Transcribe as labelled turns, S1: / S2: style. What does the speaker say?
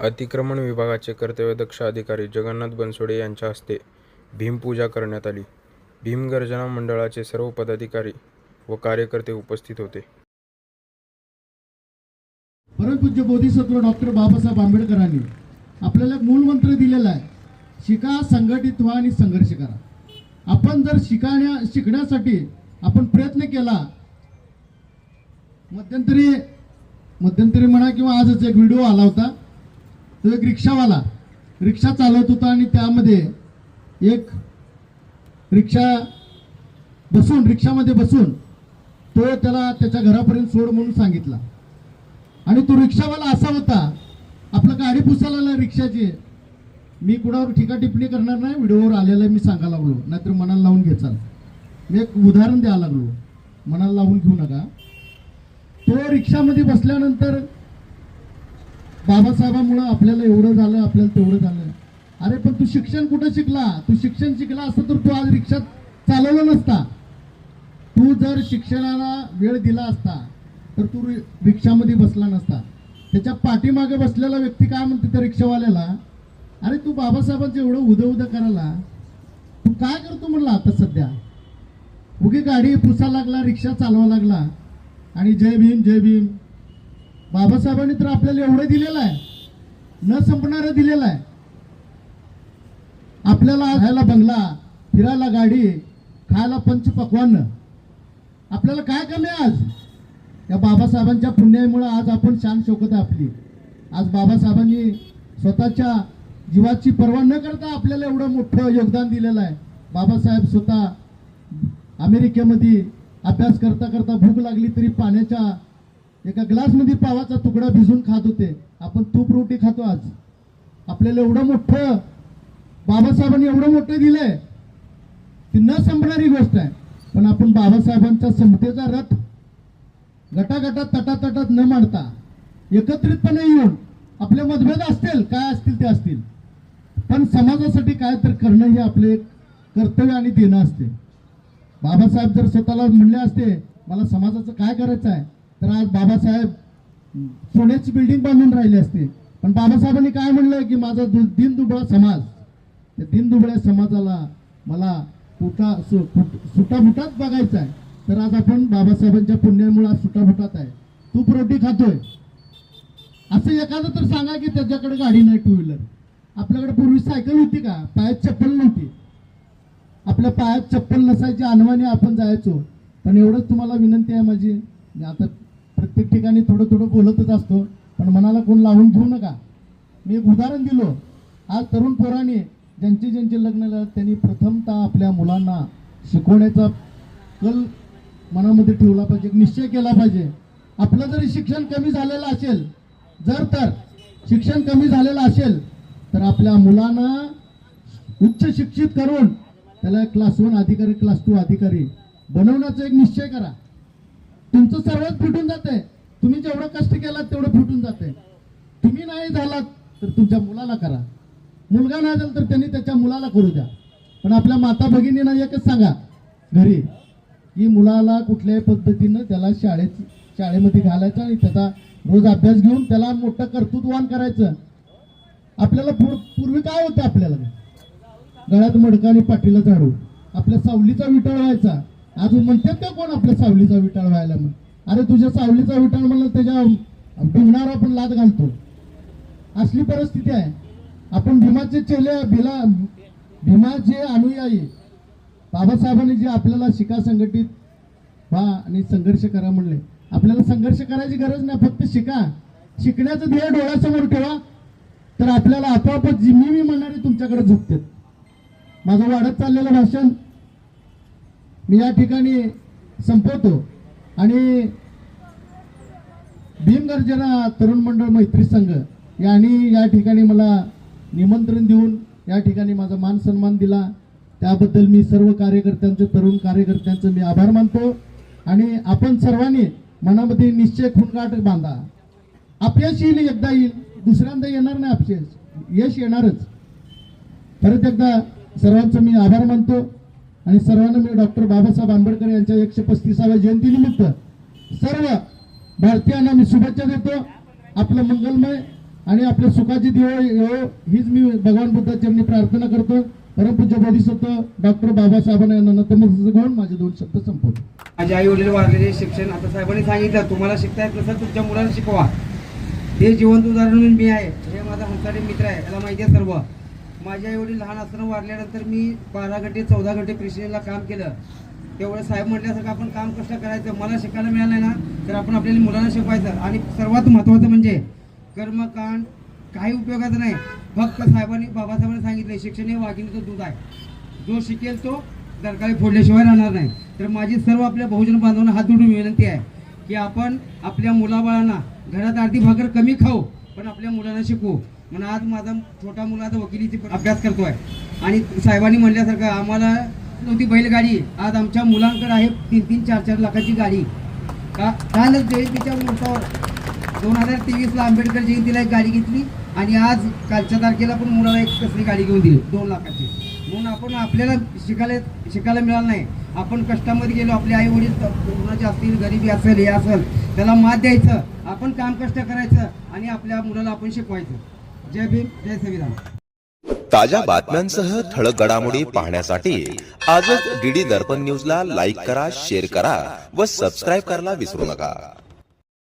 S1: अतिक्रमण विभागाचे कर्तव्यदक्ष अधिकारी जगन्नाथ बनसोडे यांच्या हस्ते भीमपूजा करण्यात आली. भीमगर्जना मंडळाचे सर्व पदाधिकारी व कार्यकर्ते उपस्थित होते.
S2: परमपूज्य बोधिसत्व डॉक्टर बाबासाहेब आंबेडकरांनी आपल्याला एक मूलमंत्र दिलेला आहे, शिका, संघटित व्हा आणि संघर्ष करा. आपण जर शिकण्यासाठी आपण प्रयत्न केला, मध्यंतरी म्हणा किंवा आजच एक व्हिडिओ आला होता, तो एक रिक्षावाला रिक्षा चालवत होता आणि त्यामध्ये एक रिक्षामध्ये बसून तो त्याला त्याच्या घरापर्यंत सोड म्हणून सांगितला. आणि तो रिक्षावाला असा होता, आपलं गाडी पुसायला रिक्षाची, मी कुणावर टीका टिप्पणी करणार नाही, व्हिडिओवर आलेला मी सांगायला लागलो, नाहीतर मनाला लावून घेचाल. मी एक उदाहरण द्यायला लागलो, मनाला लावून घेऊ नका. तो रिक्षामध्ये बसल्यानंतर बाबासाहेबांमुळे आपल्याला एवढं झालं, आपल्याला तेवढं झालं. अरे पण तू शिक्षण कुठं शिकला? तू शिक्षण शिकला असतं तर तू आज रिक्षा चालवलं नसता. तू जर शिक्षणाला वेळ दिला असता तर तू रिक्षामध्ये बसला नसता. त्याच्या पाठीमागे बसलेला व्यक्ती काय म्हणते त्या रिक्षावाल्याला, अरे तू बाबासाहेबांचं एवढं उदं करायला तू काय करतो म्हणला आता सध्या? उगी गाडी पुसा लागला, रिक्षा चालवा लागला आणि जय भीम जय भीम. बाबासाहेबांनी तर आपल्याला एवढं दिलेलं आहे, न संपणारं दिलेलं आहे. आपल्याला राहायला बंगला, फिरायला गाडी, खायला पंचपक्वान्न. आपल्याला काय कमी आज? या बाबासाहेबांच्या पुण्यामुळे आज आपण शान शौकत आहे आपली. आज बाबासाहेबांनी स्वतःच्या जीवाची पर्वा न करता आपल्याला एवढं मोठं योगदान दिलेलं आहे. बाबासाहेब स्वतः अमेरिकेमध्ये अभ्यास करता करता भूक लागली तरी पाण्याच्या एका ग्लासमध्ये पावाचा तुकडा भिजून खात होते. आपण तूप रोटी खातो आज. आपल्याला एवढं मोठं बाबासाहेबांनी एवढं मोठं दिलंय, ती न संपणारी गोष्ट आहे. पण आपण बाबासाहेबांचा समतेचा रथ गटागटात तटातटात न मांडता एकत्रितपणे येऊन, आपले मतभेद असतील काय असतील ते असतील, पण समाजासाठी काय तर करणं हे आपले एक कर्तव्य आणि देणं असते. बाबासाहेब जर स्वतःला म्हणले असते मला समाजाचं काय करायचं आहे, तर आज बाबासाहेब सोन्याची बिल्डिंग बांधून राहिले असते. पण बाबासाहेबांनी काय म्हणलंय की माझा दीनदुबळा समाज, त्या दीनदुबळ्या समाजाला मला सुटाफुटात बघायचं आहे. तर आज आपण बाबासाहेबांच्या पुण्यामुळे आज सुटाफुटात आहे, तूप रोटी खातोय. असं एखादं तर सांगा की त्याच्याकडे गाडी नाही, टू व्हीलर. आपल्याकडे पूर्वी सायकल होती का? पायात चप्पल नव्हती. आपल्या पायात चप्पल नसायची, अनवाणी आपण जायचो. पण एवढंच तुम्हाला विनंती आहे माझी, आता प्रत्येक ठिकाणी थोडं थोडं बोलतच असतो, पण मनाला कोण लावून घेऊ नका. मी एक उदाहरण दिलो. आज तरुण पोरांनी ज्यांचे लग्न झालं त्यांनी प्रथमतः आपल्या मुलांना शिकवण्याचा कल मनामध्ये ठेवला पाहिजे, निश्चय केला पाहिजे. आपलं जरी शिक्षण कमी झालेलं असेल, शिक्षण कमी झालेलं असेल तर आपल्या मुलांना उच्च शिक्षित करून त्याला क्लास 1 अधिकारी, क्लास 2 अधिकारी बनवण्याचा एक निश्चय करा. तुमचं सर्वच फुटून जाते. तुम्ही जेवढं कष्ट केलात तेवढं फुटून जाते. तुम्ही नाही झालात तर तुमच्या मुलाला करा. मुलगा नाही झाला तर त्यांनी त्याच्या मुलाला करू द्या. पण आपल्या माता भगिनींना एकच सांगा घरी की मुलाला कुठल्याही पद्धतीनं त्याला शाळेमध्ये घालायचं आणि त्याचा रोज अभ्यास घेऊन त्याला मोठं कर्तृत्ववान करायचं. आपल्याला पूर्वी काय होतं, आपल्याला गळ्यात मडका आणि पाठीला झाडू, आपल्या सावलीचा विटाळ व्हायचा. अजून म्हणतात का कोण आपल्या सावलीचा विटाळ व्हायला? म्हणून अरे तुझ्या सावलीचा विटाळ म्हणलं त्याच्या भिंगणावर आपण लाद घालतो. असली परिस्थिती आहे. आपण भीमाचे भीमाचे अनुयायी. बाबासाहेबांनी जे आपल्याला शिका, संघटित व्हा आणि संघर्ष करा म्हणले. आपल्याला संघर्ष करायची गरज नाही, फक्त शिका. शिकण्याचं ध्येय डोळ्यासमोर ठेवा तर आपल्याला आपोआपच मी म्हणणारे तुमच्याकडे झुकते. माझं वाढत चाललेलं भाषण मी या ठिकाणी संपवतो आणि भीमगर्जना तरुण मंडळ मैत्री संघ यांनी या ठिकाणी मला निमंत्रण देऊन या ठिकाणी माझा मान सन्मान दिला. त्याबद्दल मी सर्व कार्यकर्त्यांचे, तरुण कार्यकर्त्यांचे मी आभार मानतो. आणि आपण सर्वांनी मनामध्ये निश्चय खूणगाठ बांधा. अपयश येईल, एकदा येईल, दुसऱ्यांदा येणार नाही अपयश, यश येणारच. परत एकदा सर्वांचं मी आभार मानतो आणि सर्वांना मी डॉक्टर बाबासाहेब आंबेडकर यांच्या 135व्या जयंतीनिमित्त सर्व भारतीयांना मी शुभेच्छा देतो. आपलं मंगलमय आणि आपल्या सुखाची दिवो हीच मी भगवान बुद्धाचरणी प्रार्थना करतो. परमपूज्य बोधिसत्व डॉक्टर बाबासाहेबांना यांना नतमस्तक घेऊन माझे 2 शब्द संपवतो.
S3: माझे आई वडील वारलेले शिक्षण आता साहेबांनी सांगितलं तुम्हाला शिकता येत नसेल तुमच्या मुलांना शिकवा. ते जिवंत उदाहरण म्हणून मी आहे. हे माझा हंसाडे मित्र आहे, याला माहिती आहे सर्व. माझे आई वडील लहान असताना वारल्यानंतर मी 12 घंटे 14 घंटे क्रिश्चियनला काम केलं. तेवढं साहेब म्हटल्यासारखं आपण काम कसं करायचं. मला शिकायला मिळालं नाही ना तर आपण आपल्याला मुलांना शिकवायचं. आणि सर्वात महत्त्वाचं म्हणजे कर्मकांड काही उपयोगाचं नाही. फक्त बाबासाहेबांनी सांगितलं शिक्षण हे वाघिणीचं दूध आहे. जो शिकेल तो दरकाळी फोडल्याशिवाय राहणार नाही. तर माझी सर्व आपल्या बहुजन बांधवांना हात जोडून विनंती आहे की आपण आपल्या मुलाबाळांना घरात अर्धी भाकर कमी खाऊ पण आपल्या मुलांना शिकवू. म्हणून आज माझा छोटा मुलगा आता वकिलीची अभ्यास करतोय आणि साहेबांनी म्हणल्यासारखं आम्हाला नव्हती बैलगाडी, आज आमच्या मुलांकडे आहे 3-3, 4-4 लाखाची गाडी. कालच जयंतीच्या मुहूर्तावर 2023ला आंबेडकर जयंतीला एक गाडी घेतली आणि आज कालच्या तारखेला पण मुलाला एक कसली गाडी घेऊन दिली 2 लाखाची. म्हणून आपण आपल्याला शिकायला मिळालं नाही. आपण कष्टामध्ये गेलो, आपले आई वडील कोणाचे असतील, गरिबी असेल, हे असेल, त्याला मात द्यायचं. आपण काम कष्ट करायचं आणि आपल्या मुलाला आपण शिकवायचं. जय भीम, जय संविधान.
S4: ताज्या बातम्यांसह ठळक घडामोडी पाहण्यासाठी आजच डीडी दर्पण न्यूजला लाईक करा, शेअर करा व सबस्क्राईब करायला विसरू नका.